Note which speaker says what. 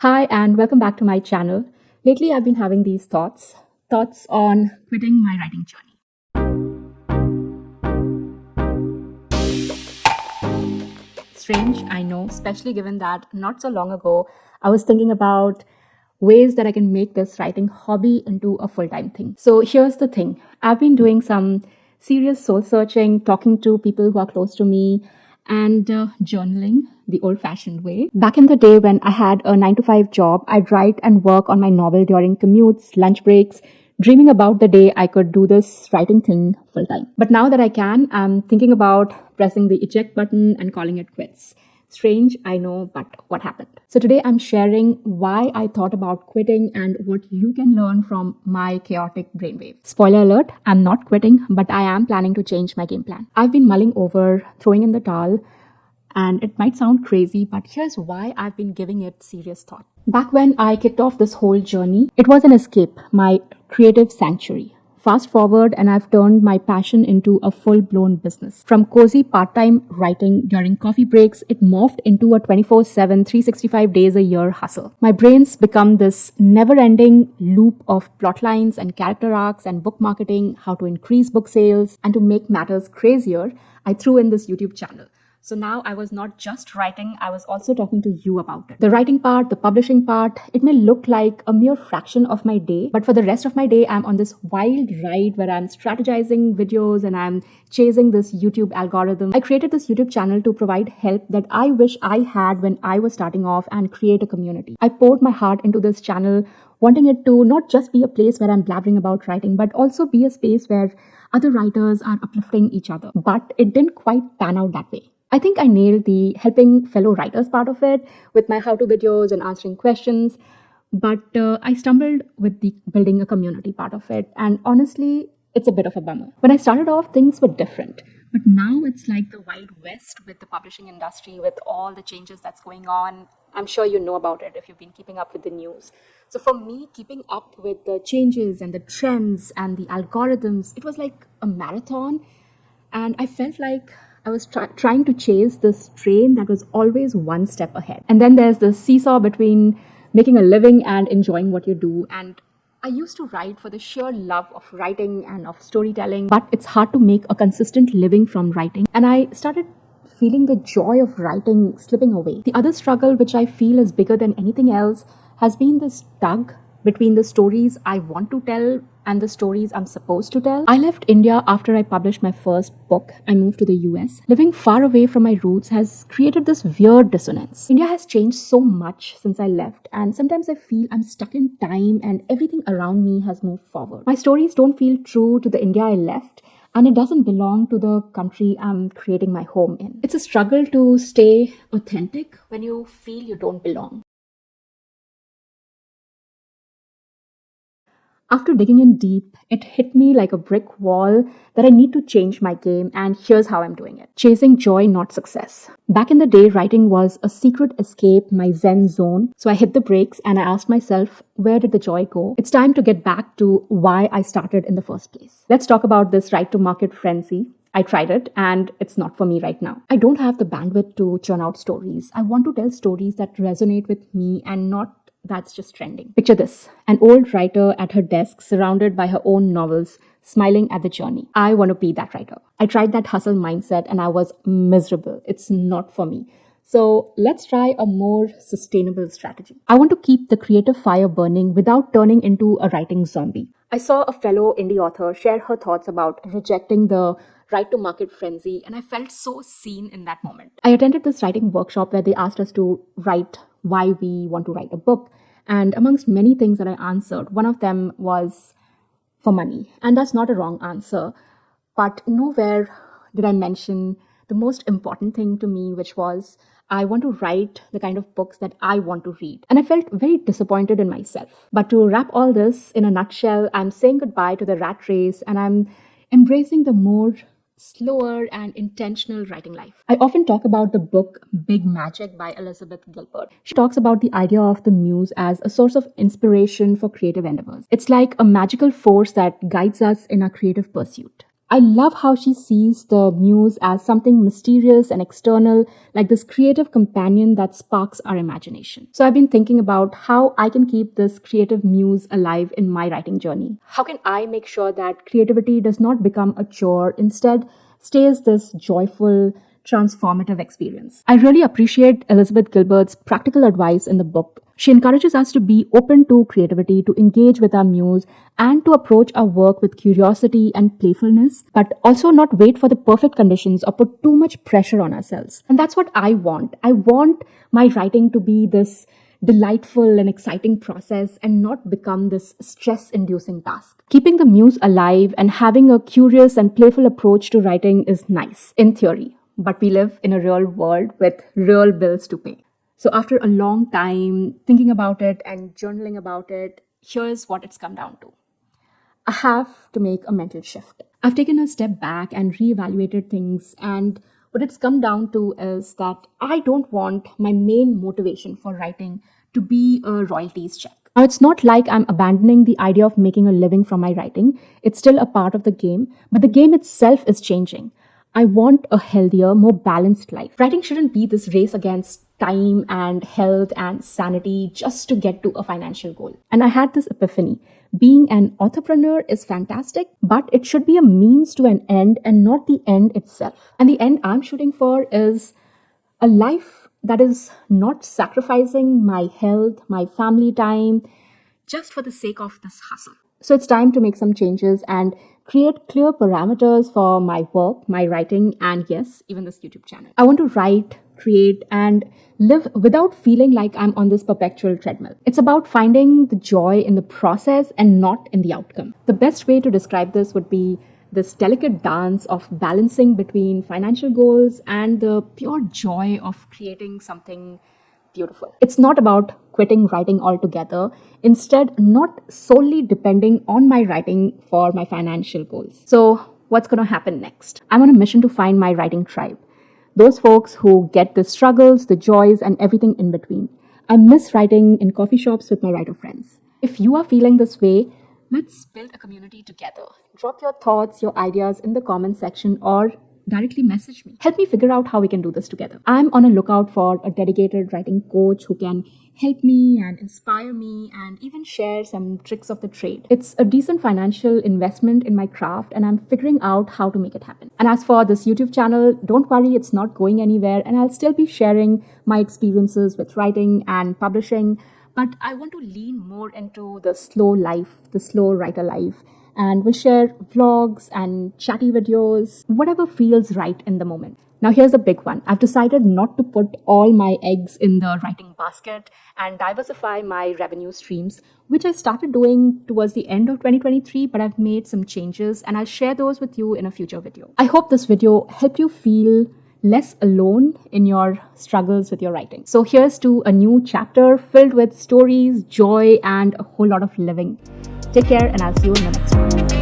Speaker 1: Hi, and welcome back to my channel. Lately, I've been having these thoughts on quitting my writing journey. Strange, I know, especially given that not so long ago, I was thinking about ways that I can make this writing hobby into a full time thing. So here's the thing, I've been doing some serious soul searching, talking to people who are close to me, and journaling the old fashioned way. Back in the day when I had a 9 to 5 job, I'd write and work on my novel during commutes, lunch breaks, dreaming about the day I could do this writing thing full time. But now that I can, I'm thinking about pressing the eject button and calling it quits. Strange, I know, but what happened? So today I'm sharing why I thought about quitting and what you can learn from my chaotic brainwave. Spoiler alert, I'm not quitting, but I am planning to change my game plan. I've been mulling over throwing in the towel, and it might sound crazy, but here's why I've been giving it serious thought. Back when I kicked off this whole journey, it was an escape, my creative sanctuary. Fast forward, and I've turned my passion into a full blown business. From cozy part time writing during coffee breaks, it morphed into a 24/7, 365 days a year hustle. My brain's become this never ending loop of plot lines and character arcs and book marketing, how to increase book sales, and to make matters crazier, I threw in this YouTube channel. So now I was not just writing, I was also talking to you about it. The writing part, the publishing part, it may look like a mere fraction of my day, but for the rest of my day, I'm on this wild ride where I'm strategizing videos and I'm chasing this YouTube algorithm. I created this YouTube channel to provide help that I wish I had when I was starting off and create a community. I poured my heart into this channel, wanting it to not just be a place where I'm blabbering about writing, but also be a space where other writers are uplifting each other. But it didn't quite pan out that way. I think I nailed the helping fellow writers part of it with my how to videos and answering questions, but I stumbled with the building a community part of it. And honestly, it's a bit of a bummer. When I started off, things were different. But now it's like the Wild West with the publishing industry, with all the changes that's going on. I'm sure you know about it if you've been keeping up with the news. So for me, keeping up with the changes and the trends and the algorithms, it was like a marathon, and I felt like I was trying to chase this train that was always one step ahead. And then there's the seesaw between making a living and enjoying what you do. And I used to write for the sheer love of writing and of storytelling, but it's hard to make a consistent living from writing. And I started feeling the joy of writing slipping away. The other struggle, which I feel is bigger than anything else, has been this tug between the stories I want to tell and the stories I'm supposed to tell. I left India after I published my first book. I moved to the US. Living far away from my roots has created this weird dissonance. India has changed so much since I left, and sometimes I feel I'm stuck in time and everything around me has moved forward. My stories don't feel true to the India I left, and it doesn't belong to the country I'm creating my home in. It's a struggle to stay authentic when you feel you don't belong. After digging in deep, it hit me like a brick wall that I need to change my game, and here's how I'm doing it. Chasing joy, not success. Back in the day, writing was a secret escape, my zen zone. So I hit the brakes and I asked myself, where did the joy go? It's time to get back to why I started in the first place. Let's talk about this right to market frenzy. I tried it and it's not for me right now. I don't have the bandwidth to churn out stories. I want to tell stories that resonate with me and not that's just trending. Picture this, an old writer at her desk, surrounded by her own novels, smiling at the journey. I want to be that writer. I tried that hustle mindset and I was miserable. It's not for me. So let's try a more sustainable strategy. I want to keep the creative fire burning without turning into a writing zombie. I saw a fellow indie author share her thoughts about rejecting the right to market frenzy, and I felt so seen in that moment. I attended this writing workshop where they asked us to write why we want to write a book. And amongst many things that I answered, one of them was for money. And that's not a wrong answer. But nowhere did I mention the most important thing to me, which was I want to write the kind of books that I want to read. And I felt very disappointed in myself. But to wrap all this in a nutshell, I'm saying goodbye to the rat race and I'm embracing the more slower and intentional writing life. I often talk about the book Big Magic by Elizabeth Gilbert. She talks about the idea of the muse as a source of inspiration for creative endeavors. It's like a magical force that guides us in our creative pursuit. I love how she sees the muse as something mysterious and external, like this creative companion that sparks our imagination. So I've been thinking about how I can keep this creative muse alive in my writing journey. How can I make sure that creativity does not become a chore, instead stays this joyful, transformative experience? I really appreciate Elizabeth Gilbert's practical advice in the book. She encourages us to be open to creativity, to engage with our muse, and to approach our work with curiosity and playfulness, but also not wait for the perfect conditions or put too much pressure on ourselves. And that's what I want. I want my writing to be this delightful and exciting process and not become this stress inducing task. Keeping the muse alive and having a curious and playful approach to writing is nice in theory, but we live in a real world with real bills to pay. So, after a long time thinking about it and journaling about it, here's what it's come down to. I have to make a mental shift. I've taken a step back and reevaluated things, and what it's come down to is that I don't want my main motivation for writing to be a royalties check. Now, it's not like I'm abandoning the idea of making a living from my writing. It's still a part of the game, but the game itself is changing. I want a healthier, more balanced life. Writing shouldn't be this race against time and health and sanity just to get to a financial goal. And I had this epiphany. Being an entrepreneur is fantastic, but it should be a means to an end and not the end itself. And the end I'm shooting for is a life that is not sacrificing my health, my family time, just for the sake of this hustle. So it's time to make some changes and create clear parameters for my work, my writing, and yes, even this YouTube channel. I want to write, create, and live without feeling like I'm on this perpetual treadmill. It's about finding the joy in the process and not in the outcome. The best way to describe this would be this delicate dance of balancing between financial goals and the pure joy of creating something beautiful. It's not about quitting writing altogether, instead, not solely depending on my writing for my financial goals. So, what's going to happen next? I'm on a mission to find my writing tribe. Those folks who get the struggles, the joys, and everything in between. I miss writing in coffee shops with my writer friends. If you are feeling this way, let's build a community together. Drop your thoughts, your ideas in the comment section or directly message me. Help me figure out how we can do this together. I'm on a lookout for a dedicated writing coach who can help me and inspire me and even share some tricks of the trade. It's a decent financial investment in my craft and I'm figuring out how to make it happen. And as for this YouTube channel, don't worry, it's not going anywhere and I'll still be sharing my experiences with writing and publishing. But I want to lean more into the slow life, the slow writer life. And we'll share vlogs and chatty videos, whatever feels right in the moment. Now, here's the big one. I've decided not to put all my eggs in the writing basket and diversify my revenue streams, which I started doing towards the end of 2023, but I've made some changes and I'll share those with you in a future video. I hope this video helped you feel less alone in your struggles with your writing. So here's to a new chapter filled with stories, joy, and a whole lot of living. Take care, and I'll see you in the next one.